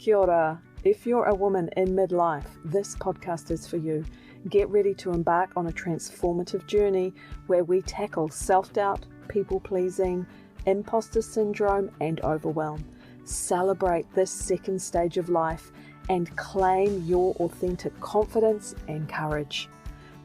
Kia ora. If you're a woman in midlife, this podcast is for you. Get ready to embark on a transformative journey where we tackle self-doubt, people-pleasing, imposter syndrome, and overwhelm. Celebrate this second stage of life and claim your authentic confidence and courage.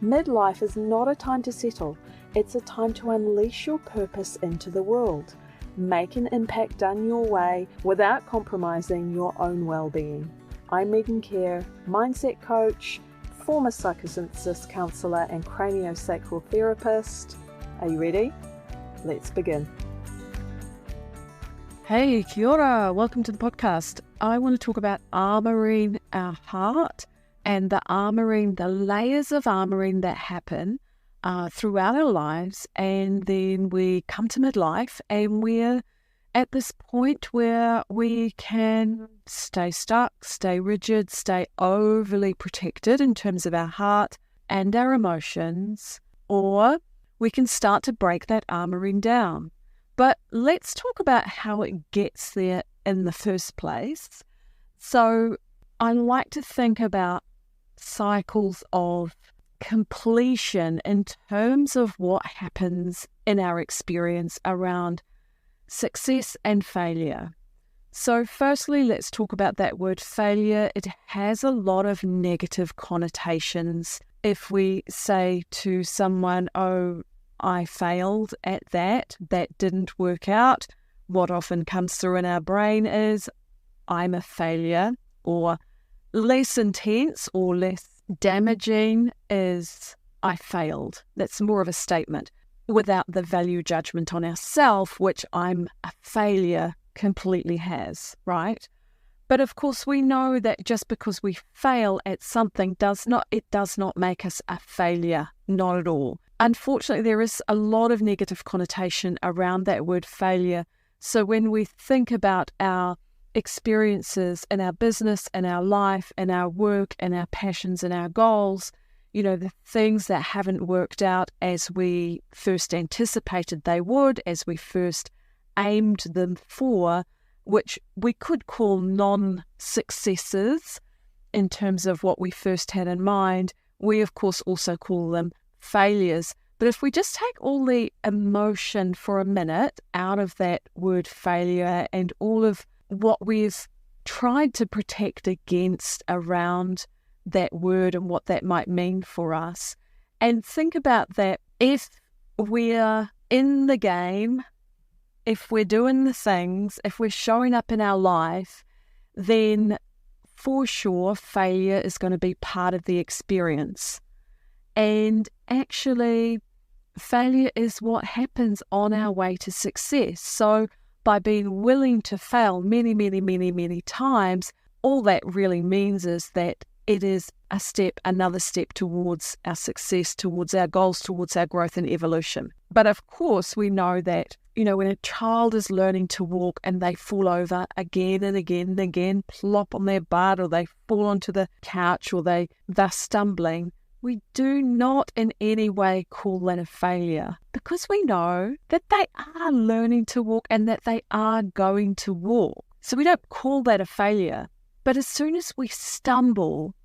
Midlife is not a time to settle. It's a time to unleash your purpose into the world. Make an impact done your way without compromising your own well-being. I'm Megan Kerr, mindset coach, former psychosynthesis counsellor and craniosacral therapist. Are you ready? Let's begin. Hey, kia ora. Welcome to the podcast. I want to talk about armouring our heart and the layers of armouring that happen throughout our lives, and then we come to midlife and we're at this point where we can stay stuck, stay rigid, stay overly protected in terms of our heart and our emotions, or we can start to break that armouring down. But let's talk about how it gets there in the first place. So I like to think about cycles of completion in terms of what happens in our experience around success and failure. So firstly, let's talk about that word failure. It has a lot of negative connotations. If we say to someone, oh, I failed at that didn't work out, what often comes through in our brain is, I'm a failure, or less intense or less damaging is I failed. That's more of a statement without the value judgment on ourself, which I'm a failure completely has, right? But of course we know that just because we fail at something does not make us a failure, not at all. Unfortunately, there is a lot of negative connotation around that word failure. So when we think about our experiences in our business, in our life, in our work, in our passions, and our goals, the things that haven't worked out as we first anticipated they would, as we first aimed them for, which we could call non-successes in terms of what we first had in mind, we of course also call them failures. But if we just take all the emotion for a minute out of that word failure and all of what we've tried to protect against around that word and what that might mean for us, and think about that, if we're in the game, if we're doing the things, if we're showing up in our life, then for sure failure is going to be part of the experience. And actually, failure is what happens on our way to success. So by being willing to fail many, many, many, many times, all that really means is that it is another step towards our success, towards our goals, towards our growth and evolution. But of course, we know that, when a child is learning to walk and they fall over again and again and again, plop on their butt, or they fall onto the couch, or they're stumbling, we do not in any way call that a failure, because we know that they are learning to walk and that they are going to walk. So we don't call that a failure. But as soon as we stumble,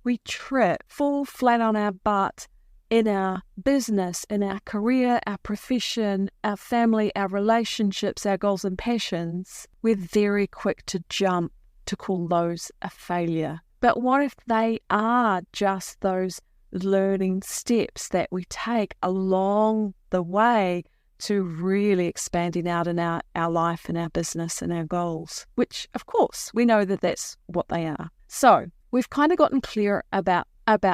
we trip, fall flat on our butt in our business, in our career, our profession, our family, our relationships, our goals and passions, we're very quick to jump to call those a failure. But what if they are just those learning steps that we take along the way to really expanding out in our life and our business and our goals, which of course we know that that's what they are. So we've kind of gotten clear about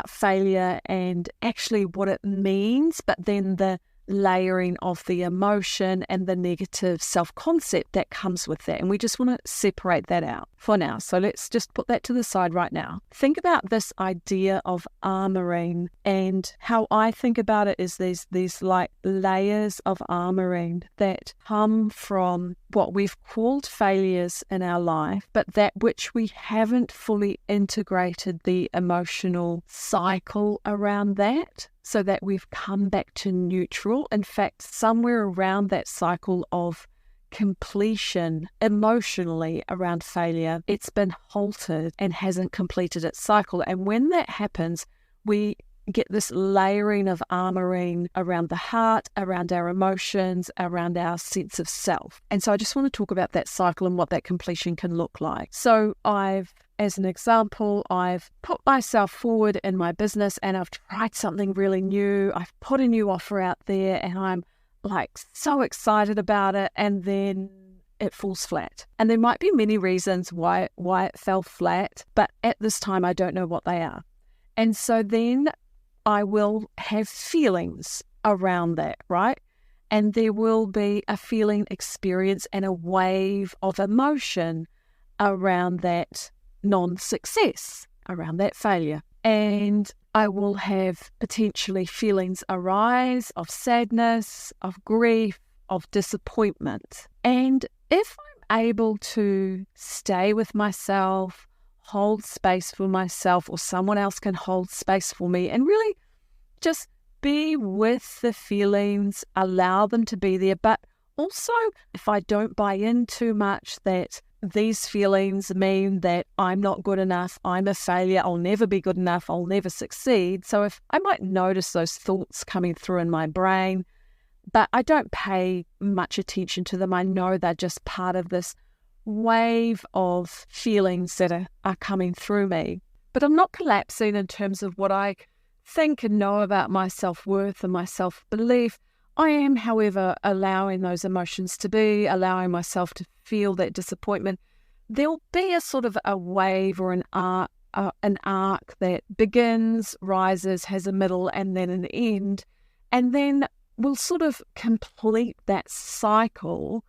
failure and actually what it means, but then the layering of the emotion and the negative self-concept that comes with that. And we just want to separate that out for now. So let's just put that to the side right now. Think about this idea of armouring, and how I think about it is these like layers of armouring that come from what we've called failures in our life, but that which we haven't fully integrated the emotional cycle around that, so that we've come back to neutral. In fact, somewhere around that cycle of completion emotionally around failure, it's been halted and hasn't completed its cycle. And when that happens, we get this layering of armoring around the heart, around our emotions, around our sense of self. And so I just want to talk about that cycle and what that completion can look like. So as an example, I've put myself forward in my business and I've tried something really new. I've put a new offer out there and I'm like so excited about it, and then it falls flat. And there might be many reasons why it fell flat, but at this time I don't know what they are. And so then I will have feelings around that, right? And there will be a feeling experience and a wave of emotion around that non-success, around that failure. And I will have potentially feelings arise of sadness, of grief, of disappointment. And if I'm able to stay with myself, hold space for myself, or someone else can hold space for me and really just be with the feelings, allow them to be there. But also, if I don't buy in too much that these feelings mean that I'm not good enough, I'm a failure, I'll never be good enough, I'll never succeed. So if I might notice those thoughts coming through in my brain, but I don't pay much attention to them. I know they're just part of this wave of feelings that are coming through me. But I'm not collapsing in terms of what I think and know about my self-worth and my self-belief. I am, however, allowing those emotions to be, allowing myself to feel that disappointment. There'll be a sort of a wave or an arc that begins, rises, has a middle, and then an end. And then we'll sort of complete that cycle.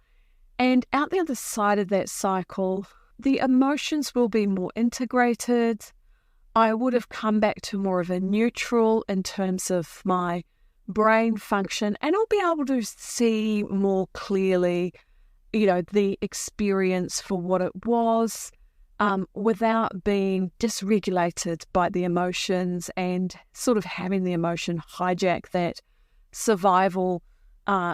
And out the other side of that cycle, the emotions will be more integrated. I would have come back to more of a neutral in terms of my brain function, and I'll be able to see more clearly, the experience for what it was, without being dysregulated by the emotions and sort of having the emotion hijack that survival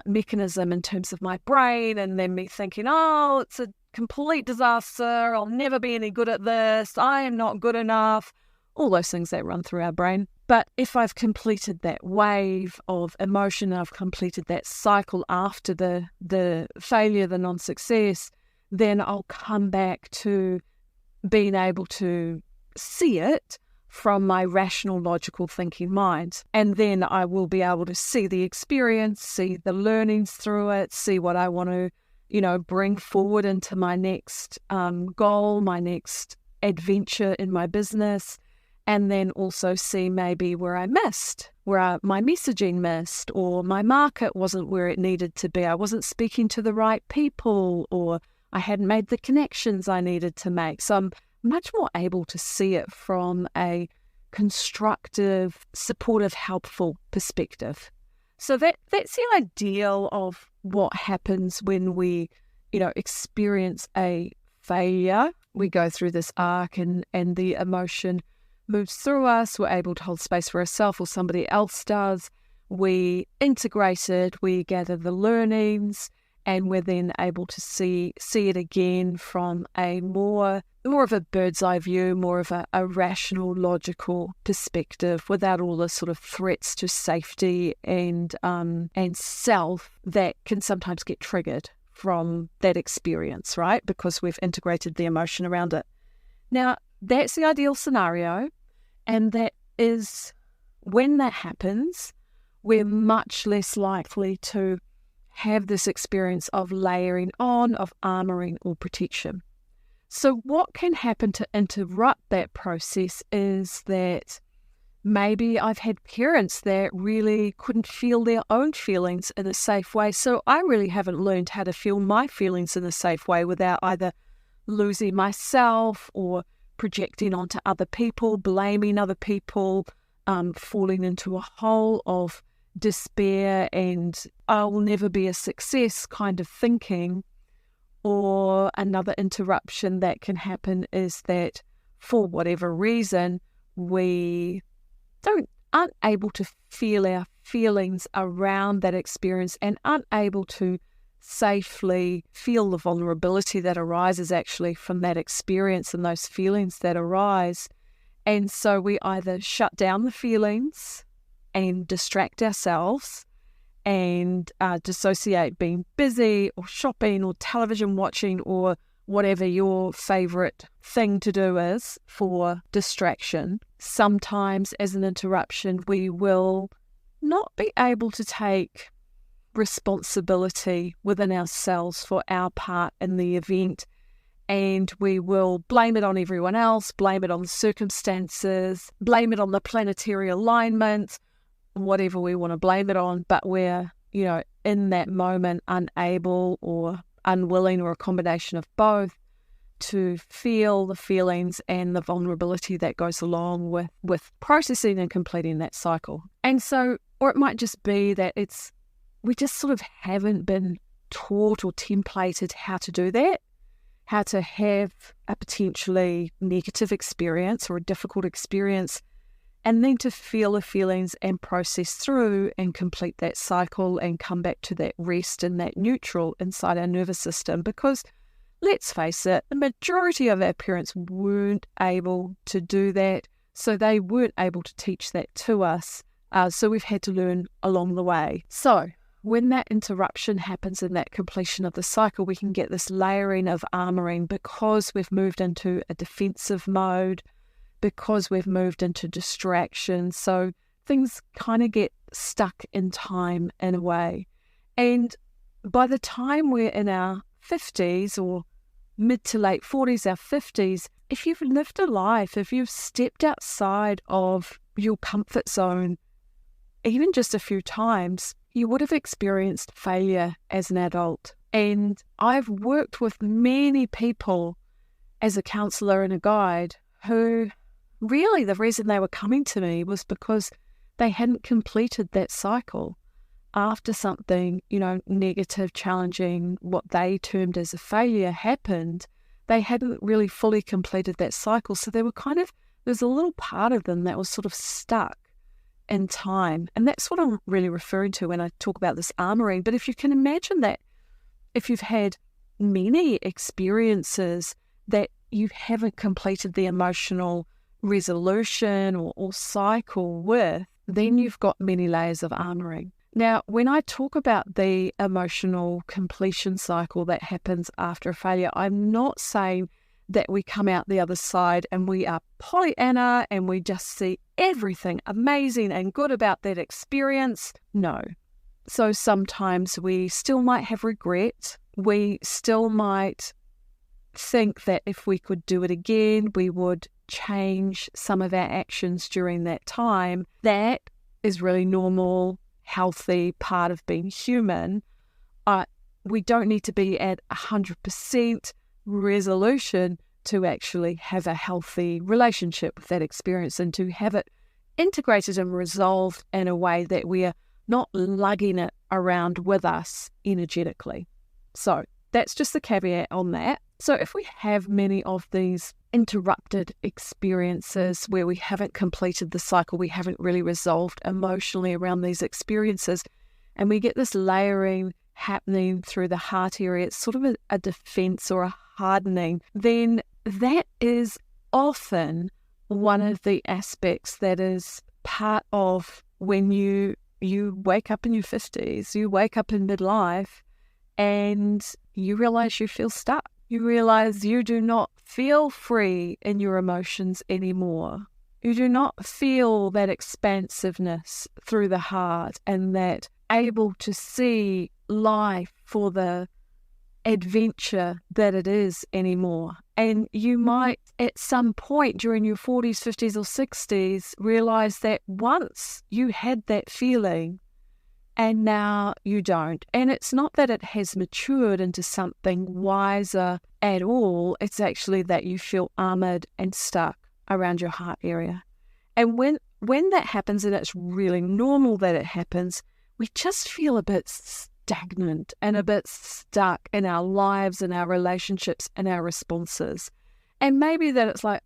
mechanism in terms of my brain, and then me thinking, oh, it's a complete disaster, I'll never be any good at this, I am not good enough, all those things that run through our brain. But if I've completed that wave of emotion, I've completed that cycle after the failure, the non-success, then I'll come back to being able to see it from my rational, logical thinking mind. And then I will be able to see the experience, see the learnings through it, see what I want to, bring forward into my next goal, my next adventure in my business. And then also see maybe where I missed, where my messaging missed, or my market wasn't where it needed to be. I wasn't speaking to the right people, or I hadn't made the connections I needed to make. So I'm much more able to see it from a constructive, supportive, helpful perspective. So that's the ideal of what happens when we, experience a failure. We go through this arc and the emotion moves through us. We're able to hold space for ourselves, or somebody else does. We integrate it, we gather the learnings, and we're then able to see it again from a more of a bird's eye view, more of a rational, logical perspective, without all the sort of threats to safety and self that can sometimes get triggered from that experience, right? Because we've integrated the emotion around it. Now, that's the ideal scenario, and that is when that happens, we're much less likely to have this experience of layering on, of armoring or protection. So what can happen to interrupt that process is that maybe I've had parents that really couldn't feel their own feelings in a safe way. So I really haven't learned how to feel my feelings in a safe way without either losing myself or projecting onto other people, blaming other people, falling into a hole of despair and I'll never be a success kind of thinking. Or another interruption that can happen is that for whatever reason, we aren't able to feel our feelings around that experience and aren't able to safely feel the vulnerability that arises actually from that experience and those feelings that arise. And so we either shut down the feelings and distract ourselves and dissociate being busy or shopping or television watching or whatever your favorite thing to do is for distraction. Sometimes as an interruption, we will not be able to take responsibility within ourselves for our part in the event, and we will blame it on everyone else, blame it on the circumstances, blame it on the planetary alignment, whatever we want to blame it on, but we're, in that moment unable or unwilling or a combination of both to feel the feelings and the vulnerability that goes along with processing and completing that cycle. And so, or it might just be that we just sort of haven't been taught or templated how to do that, how to have a potentially negative experience or a difficult experience, and then to feel the feelings and process through and complete that cycle and come back to that rest and that neutral inside our nervous system. Because let's face it, the majority of our parents weren't able to do that, so they weren't able to teach that to us. So we've had to learn along the way. So when that interruption happens in that completion of the cycle, we can get this layering of armoring because we've moved into a defensive mode, because we've moved into distraction. So things kind of get stuck in time in a way. And by the time we're in our 50s or mid to late 40s, our 50s, if you've lived a life, if you've stepped outside of your comfort zone, even just a few times, you would have experienced failure as an adult. And I've worked with many people as a counsellor and a guide who really the reason they were coming to me was because they hadn't completed that cycle. After something, negative, challenging, what they termed as a failure happened, they hadn't really fully completed that cycle. So they were there's a little part of them that was sort of stuck in time. And that's what I'm really referring to when I talk about this armoring. But if you can imagine that, if you've had many experiences that you haven't completed the emotional resolution or cycle with, then you've got many layers of armoring. Now, when I talk about the emotional completion cycle that happens after a failure, I'm not saying that we come out the other side and we are Pollyanna and we just see everything amazing and good about that experience. No. So sometimes we still might have regret. We still might think that if we could do it again, we would change some of our actions during that time. That is really normal, healthy part of being human. We don't need to be at 100% resolution to actually have a healthy relationship with that experience and to have it integrated and resolved in a way that we are not lugging it around with us energetically. So that's just the caveat on that. So if we have many of these interrupted experiences where we haven't completed the cycle, we haven't really resolved emotionally around these experiences, and we get this layering happening through the heart area, it's sort of a defense or a hardening, then that is often one of the aspects that is part of when you wake up in your 50s, you wake up in midlife, and you realize you feel stuck. You realize you do not feel free in your emotions anymore. You do not feel that expansiveness through the heart and that able to see life for the adventure that it is anymore. And you might at some point during your 40s, 50s or 60s realize that once you had that feeling and now you don't. And it's not that it has matured into something wiser at all. It's actually that you feel armored and stuck around your heart area. And when that happens, and it's really normal that it happens, we just feel a bit stagnant and a bit stuck in our lives and our relationships and our responses. And maybe that it's like,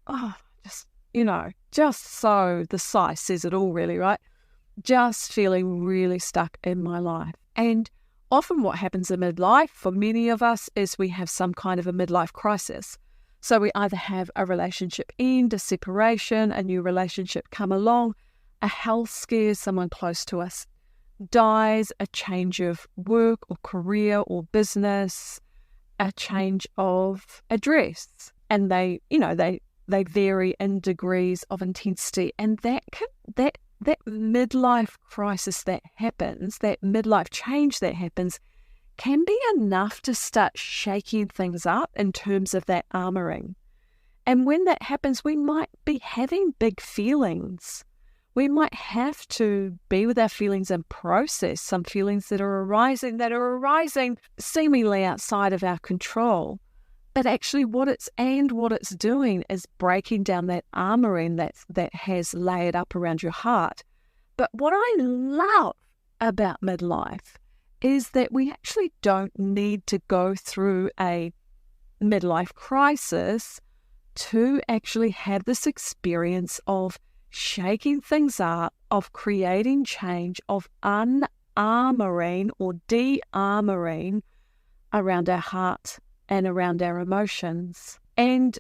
just so the size says it all really, right? Just feeling really stuck in my life. And often what happens in midlife for many of us is we have some kind of a midlife crisis. So we either have a relationship end, a separation, a new relationship come along, a health scare, someone close to us dies, a change of work or career or business, a change of address. And they vary in degrees of intensity. And that midlife crisis that happens, that midlife change that happens, can be enough to start shaking things up in terms of that armouring. And when that happens, we might be having big feelings. We might have to be with our feelings and process some feelings that are arising seemingly outside of our control. But actually what it's doing is breaking down that armouring that has layered up around your heart. But what I love about midlife is that we actually don't need to go through a midlife crisis to actually have this experience of shaking things up, of creating change, of unarmoring or de-armoring around our heart and around our emotions. And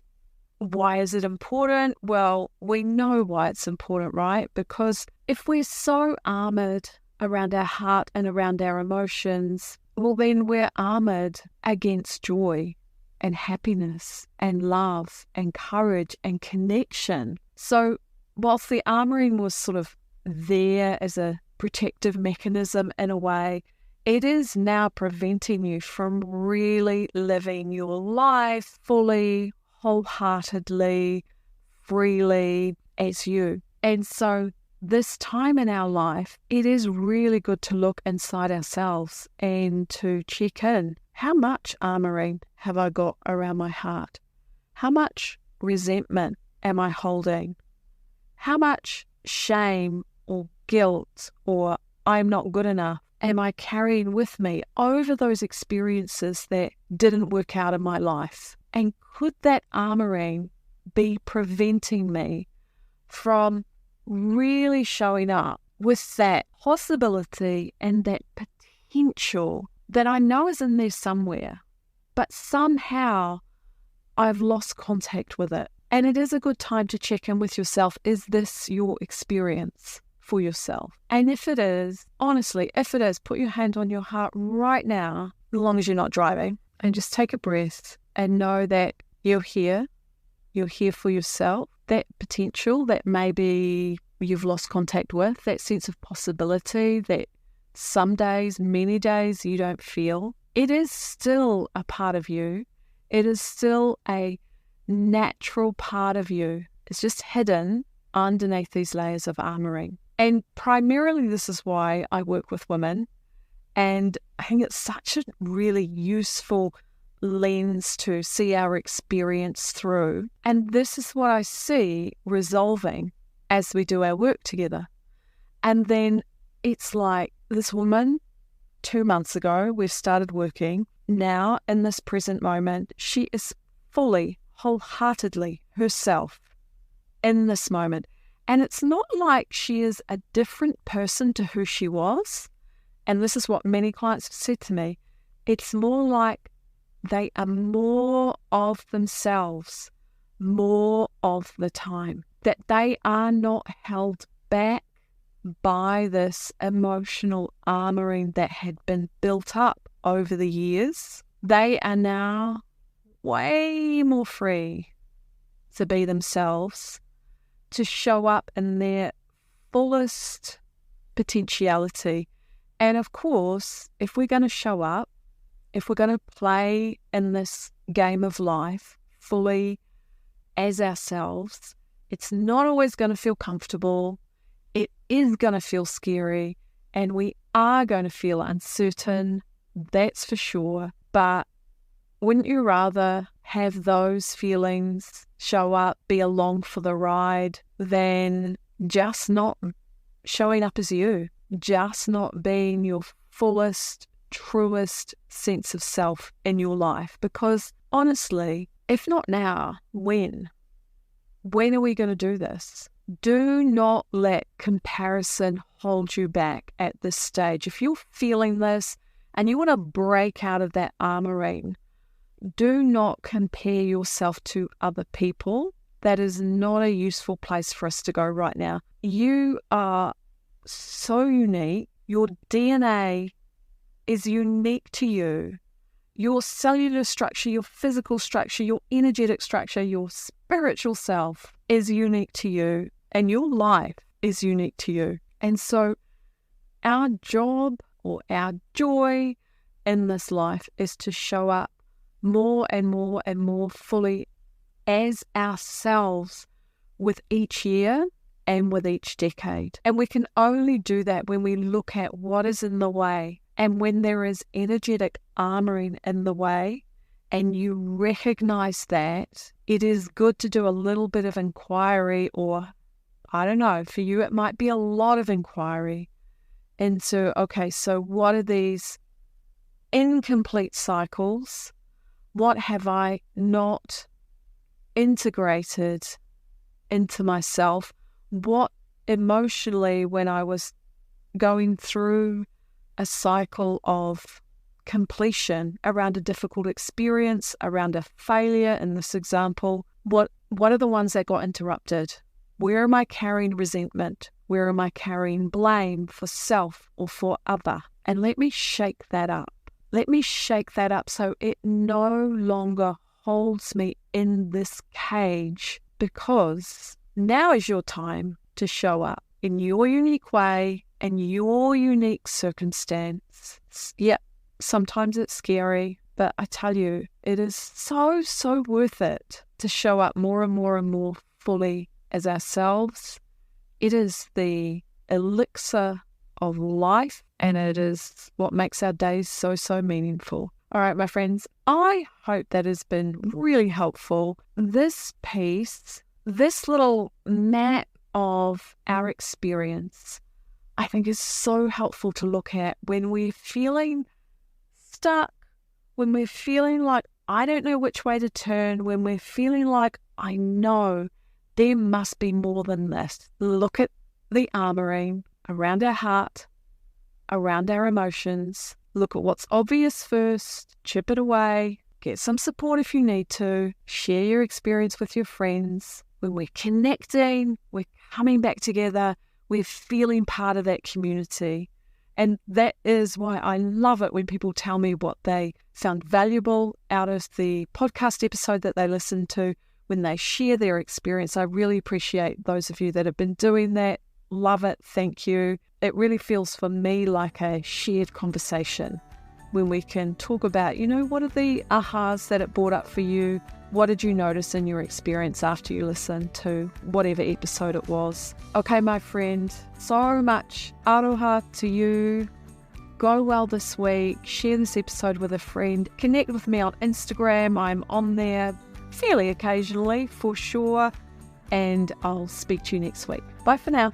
why is it important? Well, we know why it's important, right? Because if we're so armored around our heart and around our emotions, well, then we're armored against joy and happiness and love and courage and connection. So whilst the armouring was sort of there as a protective mechanism in a way, it is now preventing you from really living your life fully, wholeheartedly, freely as you. And so this time in our life, it is really good to look inside ourselves and to check in. How much armouring have I got around my heart? How much resentment am I holding? How much shame or guilt or I'm not good enough am I carrying with me over those experiences that didn't work out in my life? And could that armouring be preventing me from really showing up with that possibility and that potential that I know is in there somewhere, but somehow I've lost contact with it? And it is a good time to check in with yourself. Is this your experience for yourself? And if it is, honestly, put your hand on your heart right now, as long as you're not driving, and just take a breath and know that you're here for yourself. That potential that maybe you've lost contact with, that sense of possibility that some days, many days you don't feel, it is still a part of you. It is still a natural part of you. It's just hidden underneath these layers of armouring. And primarily this is why I work with women, and I think it's such a really useful lens to see our experience through. And this is what I see resolving as we do our work together. And then it's like this woman, 2 months ago, we've started working. Now, in this present moment, she is fully, wholeheartedly herself in this moment. And it's not like she is a different person to who she was. And this is what many clients have said to me. It's more like they are more of themselves, more of the time. That they are not held back by this emotional armouring that had been built up over the years. They are now way more free to be themselves, to show up in their fullest potentiality. And of course, if we're going to show up, if we're going to play in this game of life fully as ourselves, it's not always going to feel comfortable. It is going to feel scary, and we are going to feel uncertain, that's for sure. But wouldn't you rather have those feelings show up, be along for the ride, than just not showing up as you, just not being your fullest, truest sense of self in your life? Because honestly, if not now, when? When are we going to do this? Do not let comparison hold you back at this stage. If you're feeling this and you want to break out of that armoring, do not compare yourself to other people. That is not a useful place for us to go right now. You are so unique. Your DNA is unique to you. Your cellular structure, your physical structure, your energetic structure, your spiritual self is unique to you, and your life is unique to you. And so our job or our joy in this life is to show up more and more and more fully as ourselves with each year and with each decade. And we can only do that when we look at what is in the way. And when there is energetic armoring in the way and you recognize that, it is good to do a little bit of inquiry, or I don't know, for you it might be a lot of inquiry into, okay, so what are these incomplete cycles? What have I not integrated into myself? What emotionally, when I was going through a cycle of completion around a difficult experience, around a failure in this example, what are the ones that got interrupted? Where am I carrying resentment? Where am I carrying blame for self or for other? And let me shake that up. Let me shake that up so it no longer holds me in this cage, because now is your time to show up in your unique way and your unique circumstance. Yep, sometimes it's scary, but I tell you, it is so, so worth it to show up more and more and more fully as ourselves. It is the elixir of life, and it is what makes our days so, so meaningful. All right, my friends, I hope that has been really helpful. This piece, this little map of our experience, I think is so helpful to look at when we're feeling stuck, when we're feeling like I don't know which way to turn, when we're feeling like I know there must be more than this. Look at the armouring around our heart, around our emotions. Look at what's obvious first, chip it away, get some support if you need to, share your experience with your friends. When we're connecting, we're coming back together, we're feeling part of that community. And that is why I love it when people tell me what they found valuable out of the podcast episode that they listened to, when they share their experience. I really appreciate those of you that have been doing that. Love it. Thank you. It really feels for me like a shared conversation when we can talk about, what are the ahas that it brought up for you? What did you notice in your experience after you listened to whatever episode it was? Okay, my friend, so much aroha to you. Go well this week. Share this episode with a friend. Connect with me on Instagram. I'm on there fairly occasionally, for sure. And I'll speak to you next week. Bye for now.